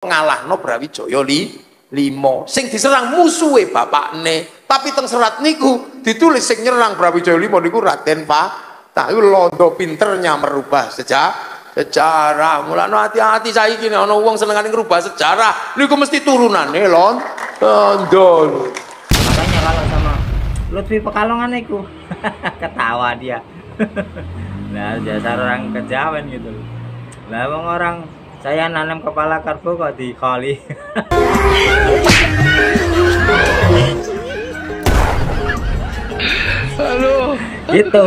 ngalahno Brawijaya limo sing diserang musuhe bapakne, tapi teng serat niku ditulis sing nyerang Brawijaya limo niku Raden Fatah. Iku londo pinternya merubah sejarah. Mulane hati-hati saiki nek ana wong senengane ngrubah sejarah niku mesti turunane londo. Makanya kalau sama Lutfi Pekalongan itu ketawa dia. Nah, dasar orang kejawen gitu. Lah wong orang saya nanam kepala karbo kok dikoli. Halo. Gitu.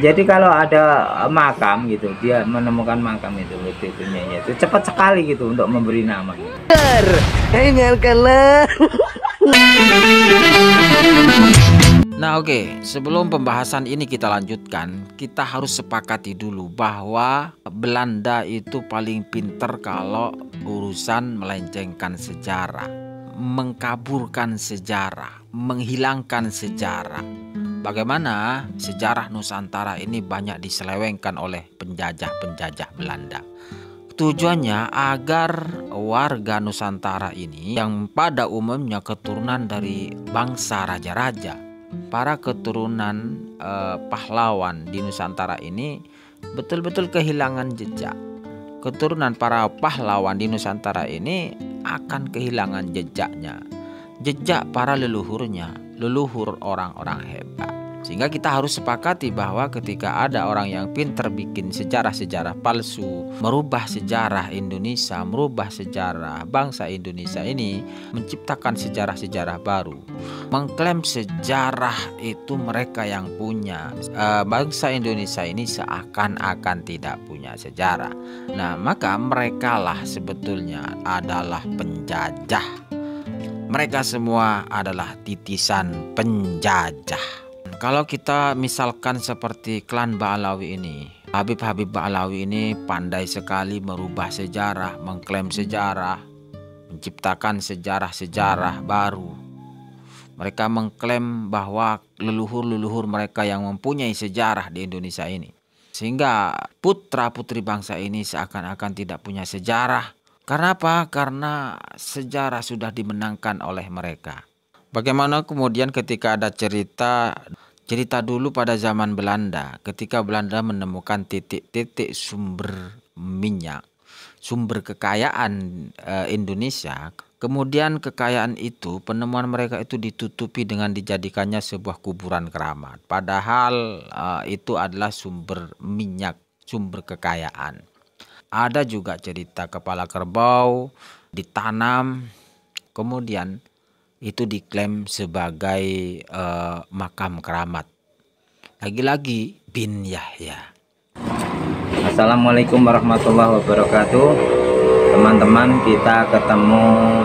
Jadi kalau ada makam gitu, dia menemukan makam itu Lutfi-nya itu cepat sekali gitu untuk memberi nama. Nah oke, sebelum pembahasan ini kita lanjutkan, kita harus sepakati dulu bahwa Belanda itu paling pinter kalau urusan melencengkan sejarah, mengkaburkan sejarah, menghilangkan sejarah. Bagaimana sejarah Nusantara ini banyak diselewengkan oleh penjajah-penjajah Belanda. Tujuannya agar warga Nusantara ini yang pada umumnya keturunan dari bangsa raja-raja, para keturunan pahlawan di Nusantara ini betul-betul kehilangan jejak. Keturunan para pahlawan di Nusantara ini akan kehilangan jejaknya, jejak para leluhurnya, leluhur orang-orang hebat. Sehingga kita harus sepakati bahwa ketika ada orang yang pinter bikin sejarah-sejarah palsu, merubah sejarah Indonesia, merubah sejarah bangsa Indonesia ini, menciptakan sejarah-sejarah baru, mengklaim sejarah itu mereka yang punya, bangsa Indonesia ini seakan-akan tidak punya sejarah. Nah, maka merekalah sebetulnya adalah penjajah. Mereka semua adalah titisan penjajah. Kalau kita misalkan seperti klan Ba'alawi ini, Habib-Habib Ba'alawi ini pandai sekali merubah sejarah, mengklaim sejarah, menciptakan sejarah-sejarah baru. Mereka mengklaim bahwa leluhur-leluhur mereka yang mempunyai sejarah di Indonesia ini. Sehingga putra-putri bangsa ini seakan-akan tidak punya sejarah. Karena apa? Karena sejarah sudah dimenangkan oleh mereka. Bagaimana kemudian ketika ada cerita dulu pada zaman Belanda, ketika Belanda menemukan titik-titik sumber minyak, sumber kekayaan Indonesia, kemudian kekayaan itu, penemuan mereka itu ditutupi dengan dijadikannya sebuah kuburan keramat. Padahal itu adalah sumber minyak, sumber kekayaan. Ada juga cerita kepala kerbau ditanam, kemudian itu diklaim sebagai makam keramat. Lagi-lagi bin Yahya. Assalamualaikum warahmatullahi wabarakatuh. Teman-teman, kita ketemu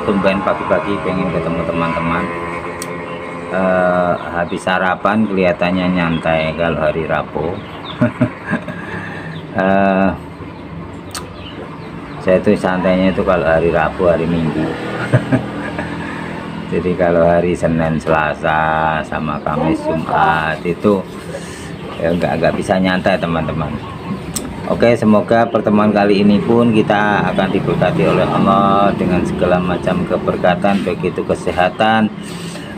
tumben pagi-pagi, pengen ketemu teman-teman. Habis sarapan kelihatannya nyantai kalau hari Rabu. Saya itu santainya itu kalau hari Rabu, hari Minggu. Jadi kalau hari Senin, Selasa, sama Kamis, Jumat itu ya nggak bisa nyantai teman-teman. Oke, semoga pertemuan kali ini pun kita akan diberkati oleh Allah dengan segala macam keberkatan, baik itu kesehatan,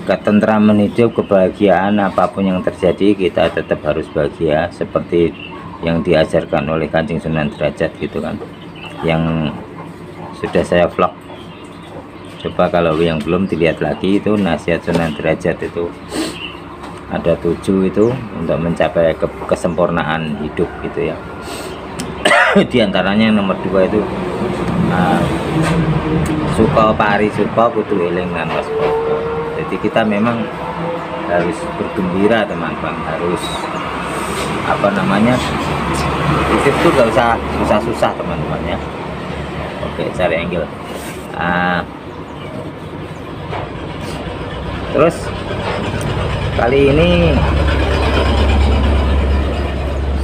ketentraman hidup, kebahagiaan, apapun yang terjadi kita tetap harus bahagia seperti yang diajarkan oleh Kanjeng Sunan Derajat gitu kan, yang sudah saya vlog. Coba kalau yang belum dilihat lagi, itu nasihat Sunan Derajat itu ada 7 itu untuk mencapai kesempurnaan hidup gitu ya. Di antaranya yang nomor 2 itu suka pari suka kudu eling lan waspada. Jadi kita memang harus bergembira teman-teman, harus apa namanya, hidup tuh gak usah susah-susah teman-teman ya. Oke, cari angle. Terus kali ini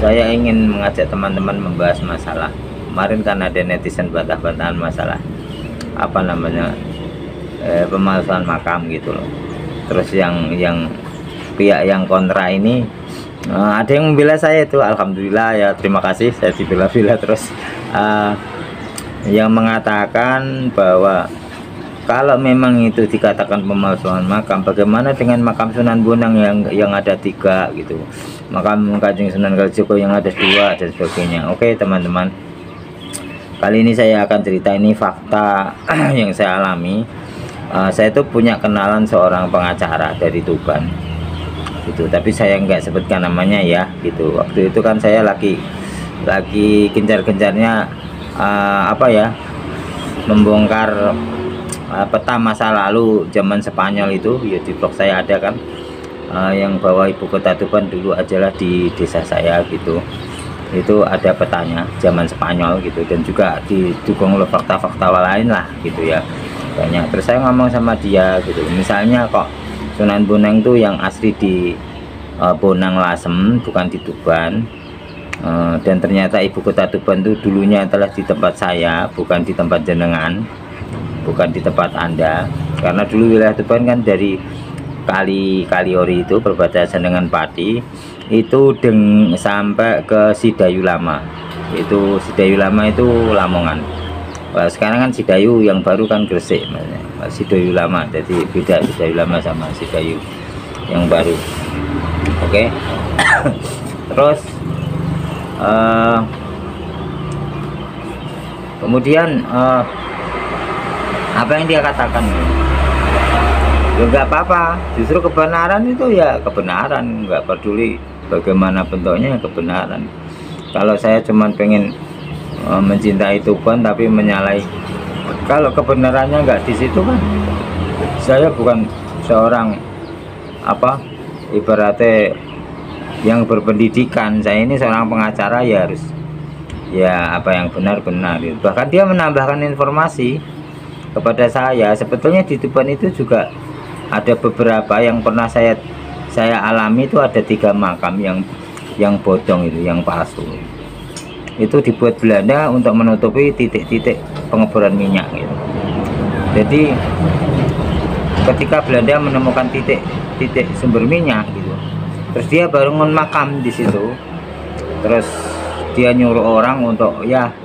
saya ingin mengajak teman-teman membahas masalah, kemarin kan ada netizen bantah-bantahan masalah apa namanya pemalsuan makam gitu loh. Terus yang pihak yang kontra ini ada yang membela saya itu, alhamdulillah ya, terima kasih, saya dibela-bela terus. yang mengatakan bahwa kalau memang itu dikatakan pemalsuan makam, bagaimana dengan makam Sunan Bonang yang ada 3 gitu, makam Kanjeng Sunan Kalijogo yang ada 2 dan sebagainya. Oke teman-teman, kali ini saya akan cerita ini fakta yang saya alami. Saya itu punya kenalan seorang pengacara dari Tuban gitu, tapi saya nggak sebutkan namanya ya gitu. Waktu itu kan saya lagi gencar-gencarnya membongkar peta masa lalu zaman Spanyol itu ya, di blog saya ada kan, yang bahwa ibu kota Tuban dulu adalah di desa saya gitu. Itu ada petanya zaman Spanyol gitu, dan juga didukung oleh fakta-fakta lain lah gitu ya, banyak. Terus saya ngomong sama dia gitu, misalnya kok Sunan Bonang itu yang asli di Bonang Lasem, bukan di Tuban. Dan ternyata ibu kota Tuban itu dulunya adalah di tempat saya, bukan di tempat jenengan, bukan di tempat Anda. Karena dulu wilayah Tuban kan dari Kaliori itu berbatasan dengan Pati itu sampai ke Sidayu Lama. Itu Sidayu Lama itu Lamongan. Sekarang kan Sidayu yang baru kan Gresik, Sidayu Lama. Jadi beda Sidayu Lama sama Sidayu yang baru. Oke. Terus kemudian apa yang dia katakan, ya nggak apa-apa, justru kebenaran itu ya kebenaran, nggak peduli bagaimana bentuknya, kebenaran. Kalau saya cuman pengen mencintai Tuban tapi menyalahi, kalau kebenarannya nggak di situ kan saya bukan seorang ibaratnya yang berpendidikan. Saya ini seorang pengacara, ya harus ya apa yang benar-benar. Bahkan dia menambahkan informasi kepada saya, sebetulnya di Tuban itu juga ada beberapa yang pernah saya alami. Itu ada 3 makam yang bodong itu, yang palsu. Itu dibuat Belanda untuk menutupi titik-titik pengeboran minyak gitu. Jadi ketika Belanda menemukan titik sumber minyak gitu, terus dia baru makam di situ. Terus dia nyuruh orang untuk ya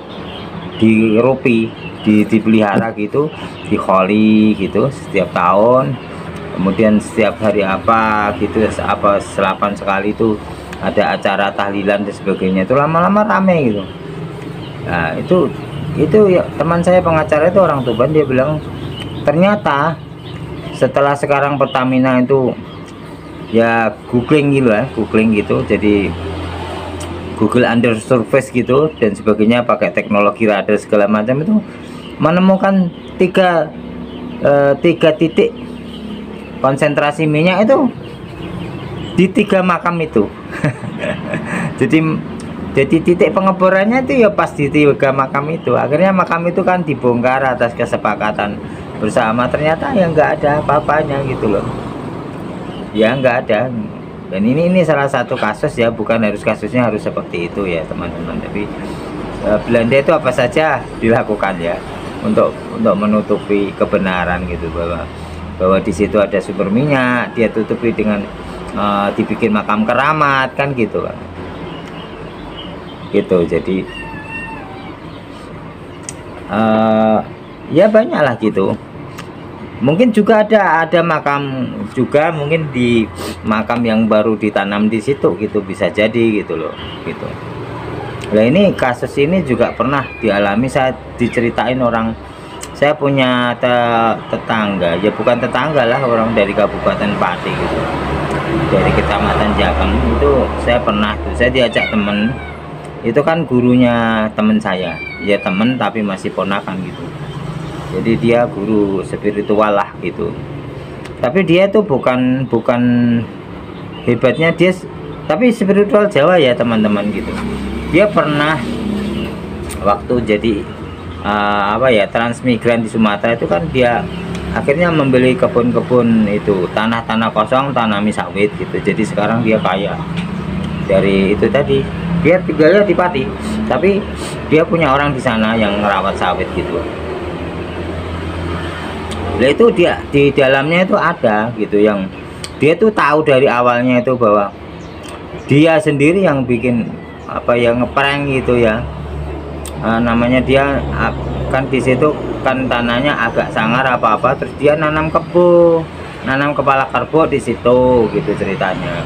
dirupi, dipelihara gitu, dikholi gitu setiap tahun. Kemudian setiap hari selapan sekali itu ada acara tahlilan dan sebagainya. Itu lama-lama rame gitu. Nah itu ya, teman saya pengacara itu orang Tuban, dia bilang ternyata setelah sekarang Pertamina itu ya googling gitu, jadi Google under surface gitu dan sebagainya, pakai teknologi radar segala macam, itu menemukan tiga titik konsentrasi minyak itu di 3 makam itu. jadi titik pengeborannya itu ya pas di 3 makam itu. Akhirnya makam itu kan dibongkar atas kesepakatan bersama, ternyata ya nggak ada apa-apanya gitu loh, ya nggak ada. Dan ini salah satu kasus ya, bukan harus kasusnya harus seperti itu ya teman-teman, tapi Belanda itu apa saja dilakukan ya untuk menutupi kebenaran gitu, bahwa di situ ada sumber minyak, dia tutupi dengan dibikin makam keramat kan gitu kan gitu. Jadi ya banyak lah gitu. Mungkin juga ada makam juga, mungkin di makam yang baru ditanam di situ gitu, bisa jadi gitu loh gitu. Nah ini kasus ini juga pernah dialami, saya diceritain orang. Saya punya tetangga, ya bukan tetangga lah, orang dari Kabupaten Pati gitu, dari Kecamatan Jakeng. Itu saya pernah tuh, saya diajak temen, itu kan gurunya temen saya, ya temen tapi masih ponakan gitu. Jadi dia guru spiritual lah gitu. Tapi dia tuh bukan hebatnya dia, tapi spiritual Jawa ya teman-teman gitu. Dia pernah waktu jadi transmigran di Sumatera itu kan, dia akhirnya membeli kebun-kebun itu, tanah-tanah kosong, tanami sawit gitu. Jadi sekarang dia kaya dari itu tadi. Dia tinggalnya di Pati, tapi dia punya orang di sana yang merawat sawit gitu. Nah itu dia di dalamnya itu ada gitu, yang dia tuh tahu dari awalnya itu bahwa dia sendiri yang bikin yang ngeprank gitu ya. Namanya dia kan di situ kan tanahnya agak sangar apa-apa, terus dia nanam kebo, nanam kepala kerbau di situ gitu ceritanya.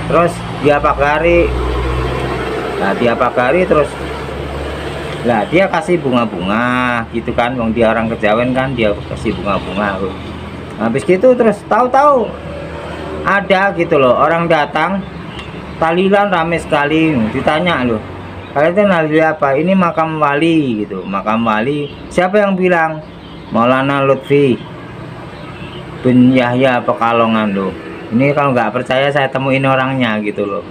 Terus dia pagari, nah dia pagari terus lah dia kasih bunga-bunga gitu kan, wong dia orang Kejawen kan, dia kasih bunga-bunga. Habis gitu terus tahu-tahu ada gitu loh orang datang, tahlilan rame sekali, ditanya loh, kalian itu nalil apa? Ini makam wali gitu, makam wali. Siapa yang bilang? Maulana Lutfi bin Yahya Pekalongan loh. Ini kalau nggak percaya saya temuin orangnya gitu loh.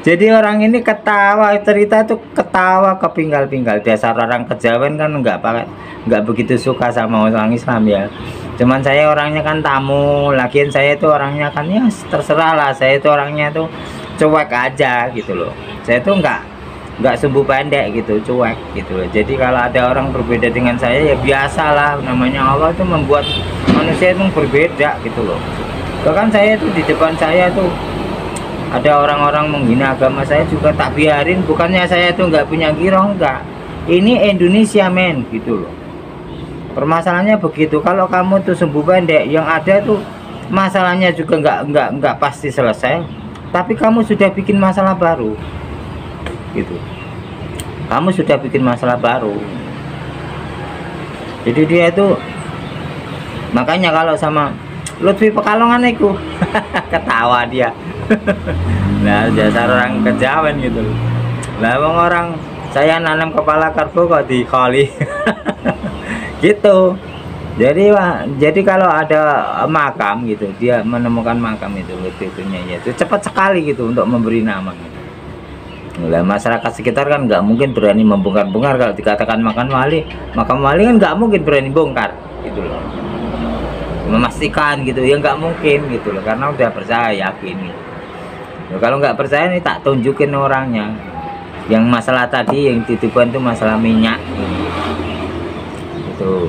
Jadi orang ini ketawa, cerita itu ketawa kepinggal-pinggal. Dasar orang Kejawen kan nggak begitu suka sama orang Islam ya. Cuman saya orangnya kan tamu, lagian saya itu orangnya kan ya terserah lah. Saya itu orangnya tuh cuek aja gitu loh. Saya tuh nggak sumbu pendek gitu, cuek gitu loh. Jadi kalau ada orang berbeda dengan saya ya biasalah, namanya Allah itu membuat manusia itu berbeda gitu loh. Bahkan saya tuh di depan saya tuh ada orang-orang menghina agama saya juga tak biarin. Bukannya saya tuh nggak punya girong, enggak. Ini Indonesia men gitu loh. Permasalahannya begitu. Kalau kamu tuh sumbu pendek, yang ada tuh masalahnya juga nggak pasti selesai. Tapi kamu sudah bikin masalah baru gitu. Kamu sudah bikin masalah baru. Jadi dia itu makanya kalau sama Lutfi Pekalongan itu ketawa dia. Nah dasar orang Kejawen gitu. Lah orang saya nanam kepala kerbau kok dikali. Gitu. Jadi kalau ada makam gitu, dia menemukan makam itu Lutfinya ya itu cepat sekali gitu untuk memberi nama gitu. Nah, masyarakat sekitar kan nggak mungkin berani membongkar-bongkar. Kalau dikatakan makam wali kan nggak mungkin berani bongkar gitu loh, memastikan gitu ya, nggak mungkin gitu loh, karena udah percaya, yakin gitu. Nah, kalau nggak percaya nih tak tunjukin orangnya. Yang masalah tadi yang titipan itu masalah minyak itu,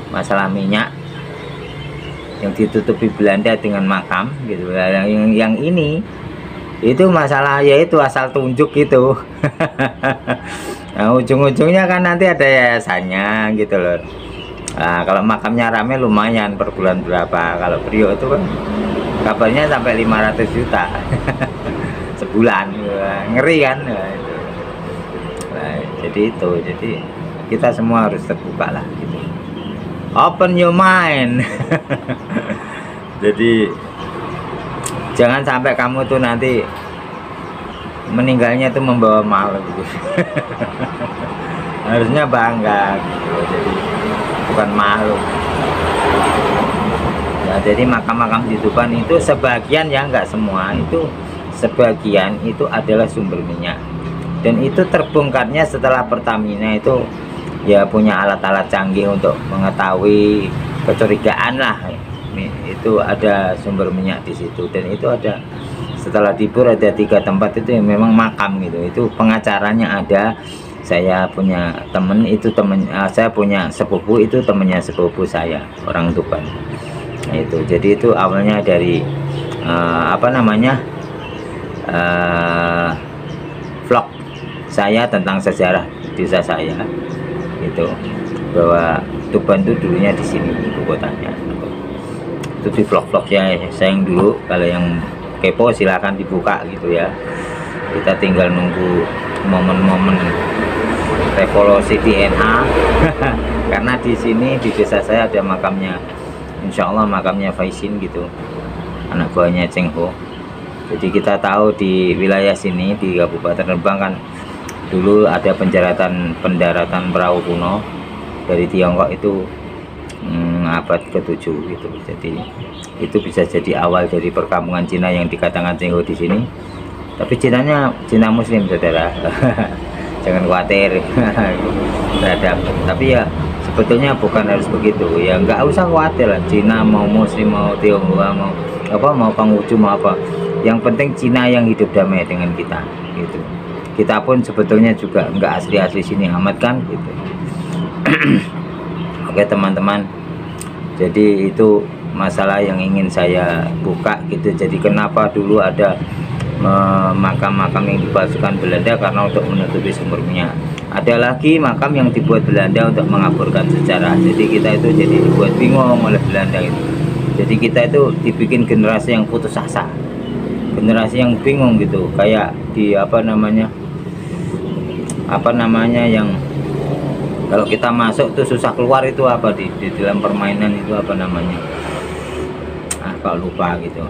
masalah minyak yang ditutupi Belanda dengan makam gitu. Yang ini itu masalah yaitu asal tunjuk gitu. Nah ujung-ujungnya kan nanti ada yayasannya gitu loh. Nah kalau makamnya rame lumayan per bulan berapa. Kalau Priok itu kan kabarnya sampai 500 juta sebulan. Ngeri kan. Nah, jadi kita semua harus terbuka lah gitu. Open your mind. Jadi jangan sampai kamu tuh nanti meninggalnya tuh membawa malu gitu. Harusnya bangga gitu. Jadi bukan malu. Ya, jadi makam-makam di Tuban itu sebagian ya, nggak semua, itu sebagian itu adalah sumber minyak. Dan itu terbongkarnya setelah Pertamina itu ya punya alat-alat canggih untuk mengetahui kecurigaan lah. Itu ada sumber minyak di situ, dan itu ada setelah Tibur ada 3 tempat itu yang memang makam gitu. Itu pengacaranya ada. Saya punya temen itu saya punya sepupu itu temennya sepupu saya orang Tuban. Nah, itu jadi itu awalnya dari vlog saya tentang sejarah desa saya itu, bahwa Tuban itu dulunya di sini ibu kotanya. Itu di vlog-vlognya saya yang dulu. Kalau yang kepo silahkan dibuka gitu ya. Kita tinggal nunggu momen-momen revolusi DNA. Karena di sini di desa saya ada makamnya, insya Allah makamnya Faisin gitu, anak buahnya Cheng Ho. Jadi kita tahu di wilayah sini di Kabupaten Rembang kan dulu ada pendaratan perahu kuno dari Tiongkok itu abad ke-7 gitu. Jadi itu bisa jadi awal dari perkampungan Cina yang dikatakan Cheng Ho di sini. Tapi Cinanya Cina Muslim saudara. Jangan khawatir terhadap, tapi ya sebetulnya bukan harus begitu ya, nggak usah khawatir lah. Cina mau Muslim mau Tionghoa mau Konghucu mau apa, yang penting Cina yang hidup damai dengan kita gitu. Kita pun sebetulnya juga nggak asli sini amat kan gitu. Oke teman-teman, jadi itu masalah yang ingin saya buka gitu. Jadi kenapa dulu ada makam-makam yang dipalsukan Belanda karena untuk menutupi sumber minyak. Ada lagi makam yang dibuat Belanda untuk mengaburkan sejarah. Jadi kita itu jadi dibuat bingung oleh Belanda itu. Jadi kita itu dibikin generasi yang putus asa, generasi yang bingung gitu, kayak di apa namanya yang kalau kita masuk tuh susah keluar, itu apa di dalam permainan itu apa namanya, kalau lupa gitu.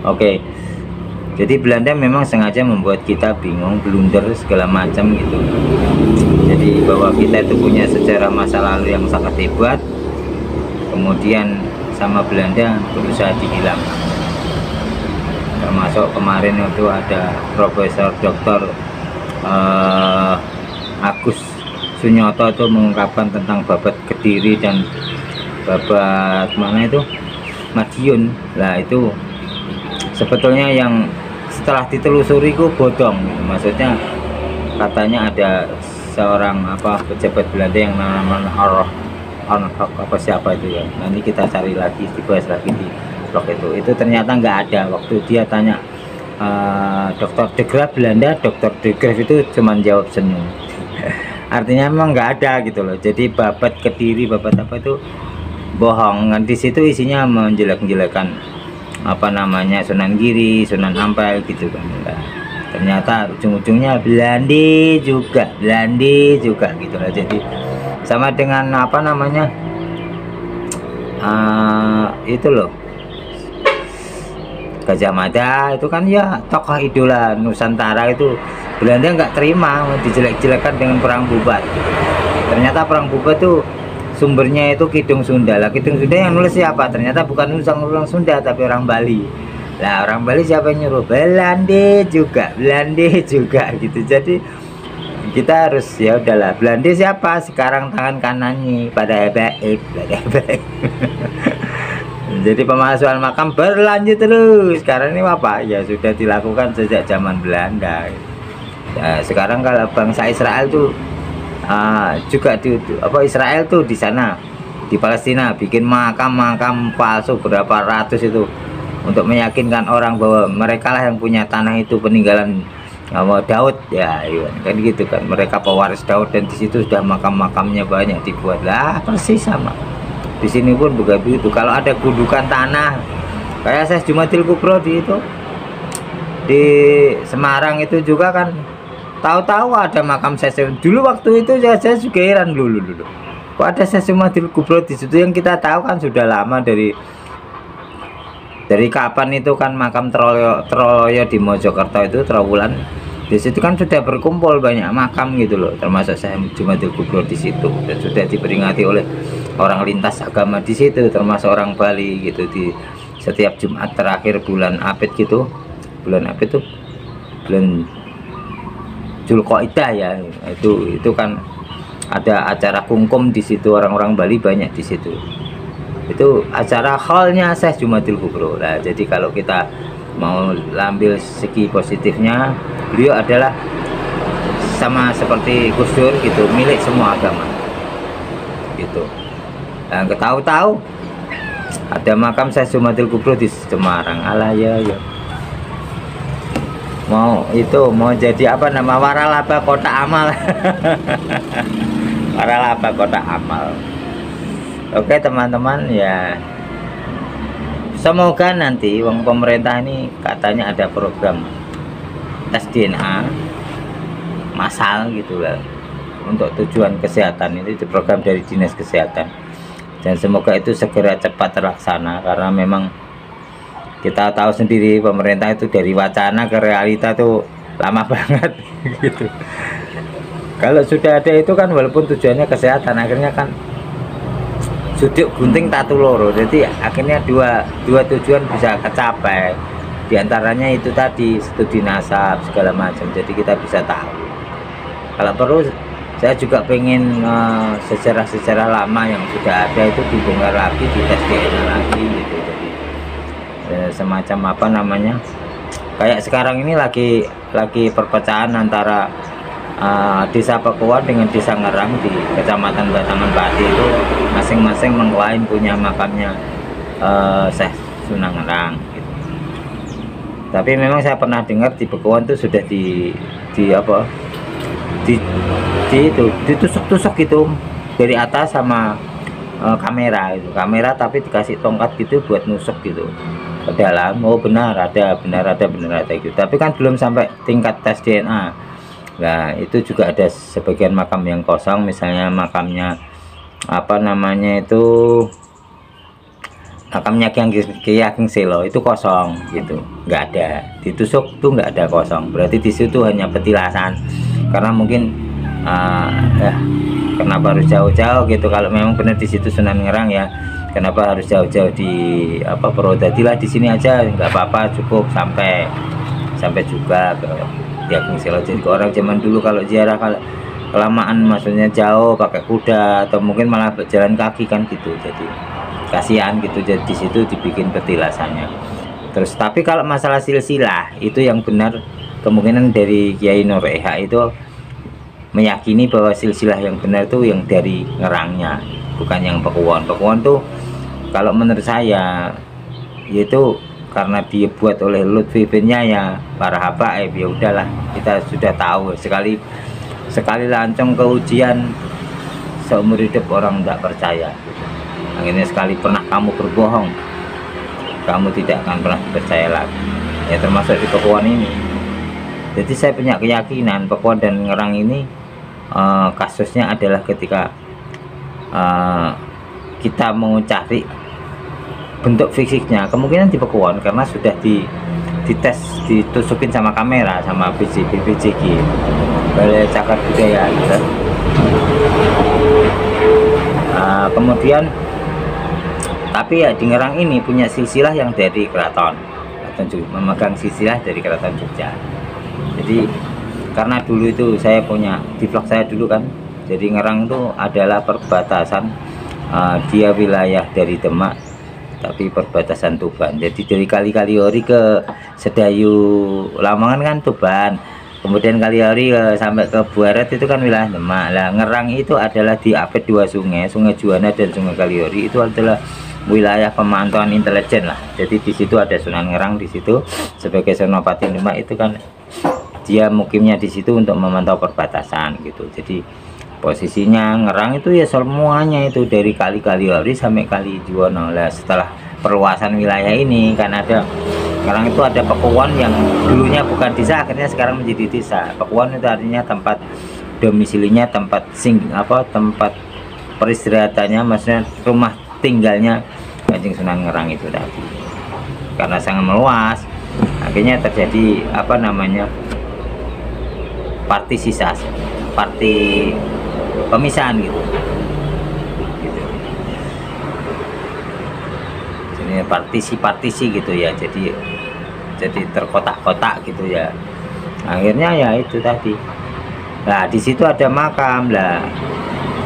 Oke. Jadi Belanda memang sengaja membuat kita bingung, blunder segala macam gitu. Jadi bahwa kita itu punya sejarah masa lalu yang sangat hebat, kemudian sama Belanda berusaha dihilangkan. Termasuk kemarin itu ada Profesor Dr. Agus Sunyoto itu mengungkapkan tentang babat Kediri dan babat mana itu Madiun. Lah itu sebetulnya yang setelah ditelusuri itu bodong, maksudnya katanya ada seorang pejabat Belanda yang namanya apa siapa itu ya, nanti kita cari lagi, dibahas lagi di blog itu ternyata nggak ada. Waktu dia tanya Dr. de Graaf Belanda, Dr. de Graaf itu cuman jawab senyum. Artinya memang nggak ada gitu loh. Jadi babat Kediri, babat apa itu bohong. Di situ isinya menjelek-jelekan apa namanya Sunan Giri, Sunan Ampel gitu kan. Nah, ternyata ujung-ujungnya Belanda juga gitu lah. Jadi sama dengan apa namanya itu loh, Gajah Mada itu kan ya tokoh idola Nusantara, itu Belanda nggak terima dijelek-jelekan dengan perang Bubat. Ternyata perang Bubat tuh sumbernya itu Kidung Sunda. Lah Kidung Sunda yang nulis siapa? Ternyata bukan orang Sunda tapi orang Bali. Lah orang Bali siapa yang nyuruh? Belanda juga gitu. Jadi kita harus ya udahlah, Belanda siapa? Sekarang tangan kanannya pada baik. Jadi pemalsuan makam berlanjut terus. Sekarang ini apa? Ya sudah dilakukan sejak zaman Belanda. Ya, sekarang kalau bangsa Israel tuh juga Israel tuh di sana di Palestina bikin makam palsu berapa ratus itu untuk meyakinkan orang bahwa mereka lah yang punya tanah itu peninggalan Daud ya, kan gitu kan, mereka pewaris Daud, dan di situ sudah makam-makamnya banyak dibuat. Lah persis sama di sini pun begitu. Kalau ada gundukan tanah kayak Syekh Jumadil Kubro di Semarang itu juga kan, tahu-tahu ada makam Syekh. Dulu waktu itu saya juga heran dulu kok ada Syekh Jumadil Kubro di situ, yang kita tahu kan sudah lama dari kapan itu kan makam Troloyo di Mojokerto itu Trowulan, di situ kan sudah berkumpul banyak makam gitu loh, termasuk Syekh Jumadil Kubro di situ, dan sudah diperingati oleh orang lintas agama di situ, termasuk orang Bali gitu. Di setiap Jumat terakhir bulan Apit gitu, bulan Julqaidah ya, itu kan ada acara kungkum di situ, orang-orang Bali banyak di situ. Itu acara hallnya Syekh Jumadil Kubro. Nah, jadi kalau kita mau ambil segi positifnya, beliau adalah sama seperti Gus Dur gitu, milik semua agama gitu. Nah, tahu-tahu ada makam Syekh Jumadil Kubro di Semarang. Alah ya mau jadi apa nama, waralaba kota amal. Waralaba kota amal. Oke teman-teman ya, semoga nanti pemerintah ini katanya ada program tes DNA massal gitu lah untuk tujuan kesehatan. Itu program dari Dinas Kesehatan, dan semoga itu segera cepat terlaksana, karena memang kita tahu sendiri pemerintah itu dari wacana ke realita tuh lama banget gitu. Kalau sudah ada itu kan, walaupun tujuannya kesehatan, akhirnya kan suduk gunting tatu loro, jadi akhirnya dua tujuan bisa kecapai. Di antaranya itu tadi studi nasab segala macam, jadi kita bisa tahu. Kalau perlu saya juga pengen sejarah-sejarah lama yang sudah ada itu dibongkar lagi, dites DNA lagi gitu. Jadi semacam apa namanya, kayak sekarang ini lagi perpecahan antara Desa Pekuan dengan Desa Ngerang di Kecamatan Batangan Pati, itu masing-masing mengklaim punya makamnya Syekh Sunan Ngerang gitu. Tapi memang saya pernah dengar di Bekuan itu sudah di apa, di itu ditusuk-tusuk gitu dari atas sama kamera itu, kamera tapi dikasih tongkat gitu buat nusuk gitu ke dalam. Oh benar ada gitu, tapi kan belum sampai tingkat tes DNA. Nah itu juga ada sebagian makam yang kosong, misalnya makamnya apa namanya itu, makamnya Ki Ageng Selo itu kosong gitu, nggak ada ditusuk tuh, nggak ada, kosong. Berarti di situ hanya petilasan, karena mungkin kenapa harus jauh-jauh gitu. Kalau memang benar di situ Sunan Ngerang ya, kenapa harus jauh-jauh di apa Purwodadi lah, di sini aja nggak apa-apa, cukup sampai juga ke Ki Ageng Selo. Jadi orang zaman dulu kalau ziarah, kalau kelamaan maksudnya jauh pakai kuda atau mungkin malah berjalan kaki kan gitu, jadi kasihan gitu. Jadi di situ dibikin petilasannya. Terus tapi kalau masalah silsilah itu yang benar, kemungkinan dari Kiai Nur Eha itu meyakini bahwa silsilah yang benar itu yang dari Ngerangnya, bukan yang Bekuan. Bekuan tuh kalau menurut saya yaitu karena dia buat oleh Lutfi bin-nya ya para habaib, ya udahlah, kita sudah tahu. Sekali lancong ke ujian seumur hidup orang tidak percaya. Akhirnya sekali pernah kamu berbohong, kamu tidak akan pernah percaya lagi. Ya termasuk di Bekuan ini. Jadi saya punya keyakinan Bekuan dan Ngerang ini kasusnya adalah ketika kita mau cari bentuk fisiknya, kemungkinan di Bekuan karena sudah dites, ditusukin sama kamera sama BPJG, Balai Cagar Budaya gitu. Kemudian tapi ya di Ngerang ini punya silsilah yang dari keraton, memegang silsilah dari keraton Jogja. Jadi karena dulu itu saya punya di vlog saya dulu kan, jadi Ngerang itu adalah perbatasan, dia wilayah dari Demak tapi perbatasan Tuban. Jadi dari Kali-Kaliori ke Sedayu Lamongan kan Tuban, kemudian Kaliori sampai ke Buaret itu kan wilayah Demak. Lah Ngerang itu adalah di apit dua sungai, Sungai Juwana dan Sungai Kaliori, itu adalah wilayah pemantauan intelijen lah. Jadi di situ ada Sunan Ngerang di situ sebagai Senopati Demak, itu kan dia mukimnya di situ untuk memantau perbatasan gitu. Jadi posisinya Ngerang itu ya semuanya itu dari Kali-Kaliori sampai Kali Juwana. Lah setelah perluasan wilayah ini kan ada Ngerang itu ada Bekuan yang dulunya bukan desa, akhirnya sekarang menjadi desa. Bekuan itu artinya tempat domisilinya, tempat tempat peristirahatannya, maksudnya rumah tinggalnya Kanjeng Sunan Ngerang itu tadi. Karena sangat meluas, akhirnya terjadi partisisasi, pemisahan gitu. Jadi partisi gitu ya, jadi terkotak-kotak gitu ya. Akhirnya ya itu tadi. Nah di situ ada makam lah.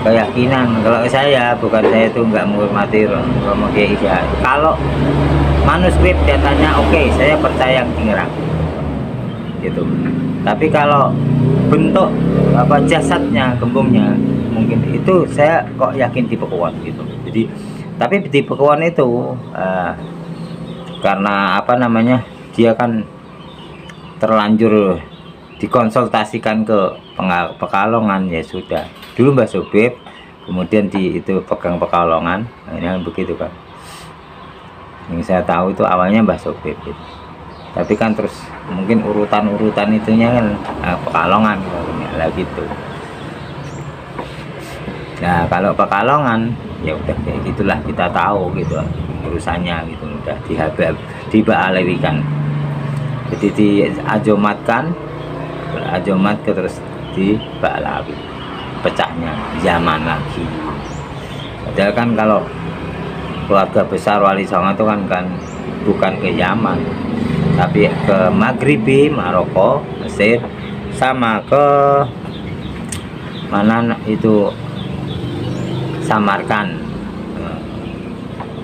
Keyakinan kalau saya, bukan saya itu nggak menghormati Romo Kiai ya. Kalau manuskrip datanya oke, saya percaya yang Ngerang gitu. Tapi kalau bentuk jasadnya, gembungnya, mungkin itu saya kok yakin di Bekuan gitu. Jadi tapi di Bekuan itu karena dia kan terlanjur dikonsultasikan ke Pekalongan, ya sudah. Dulu Mbah Sobib, kemudian itu pegang Pekalongan, akhirnya begitu kan. Yang saya tahu itu awalnya Mbah Sobib gitu. Tapi kan terus mungkin urutan itunya kan Pekalongan gitu. Nah kalau Pekalongan ya udah kayak gitulah, kita tahu gitu urusannya gitu, udah dibaalirikan. Jadi diajomatkan, berajomat terus dibalawi, pecahnya zaman lagi. Padahal kan kalau keluarga besar Wali Songo itu kan bukan ke Yaman, tapi ke Maghribi, Maroko, Mesir, sama ke mana itu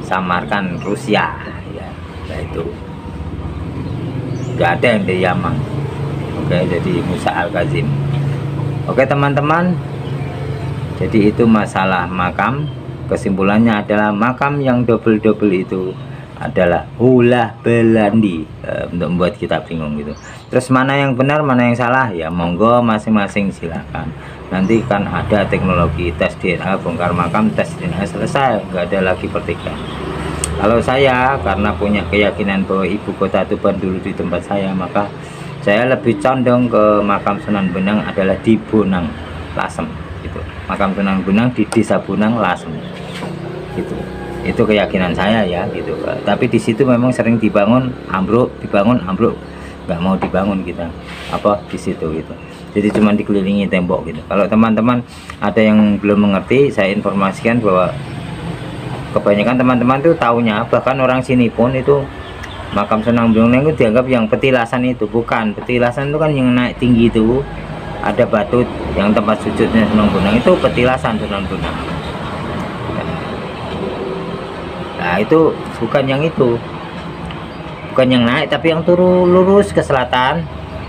Samarkan Rusia ya. Nah itu nggak ada yang di Yaman. Oke, jadi Musa Al-Kazim. Oke teman-teman, jadi itu masalah makam. Kesimpulannya adalah makam yang double itu adalah ulah Belandi, untuk membuat kita bingung gitu. Terus mana yang benar mana yang salah, ya monggo masing-masing silakan. Nanti kan ada teknologi tes DNA, bongkar makam, tes DNA, selesai, nggak ada lagi pertikaian. Kalau saya karena punya keyakinan bahwa ibu kota Tuban dulu di tempat saya, maka saya lebih condong ke makam Sunan Bonang adalah di Bonang Lasem gitu. Makam Sunan Bonang di Desa Bonang Lasem gitu. Itu keyakinan saya ya gitu. Tapi di situ memang sering dibangun ambruk, nggak mau dibangun kita di situ gitu. Jadi cuma dikelilingi tembok gitu. Kalau teman-teman ada yang belum mengerti, saya informasikan bahwa kebanyakan teman-teman tuh taunya, bahkan orang sini pun itu makam Sunan Bonang itu dianggap yang petilasan. Itu bukan petilasan, itu kan yang naik tinggi itu ada batu yang tempat sujudnya Sunan Bonang, itu petilasan Sunan Bonang. Nah itu bukan yang itu, bukan yang naik, tapi yang turun lurus ke selatan,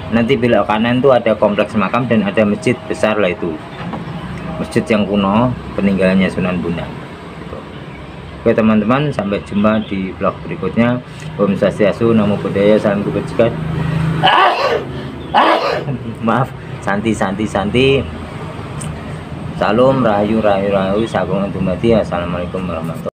nanti belok kanan tuh ada kompleks makam dan ada masjid besar lah, itu masjid yang kuno peninggalannya Sunan Bonang gitu. Oke teman-teman, sampai jumpa di vlog berikutnya. Om Swastiastu, Namo Buddhaya, salam kebajikan. Maaf, santi. Salam rahayu, sagung dumadi. Assalamualaikum warahmatullahi wabarakatuh.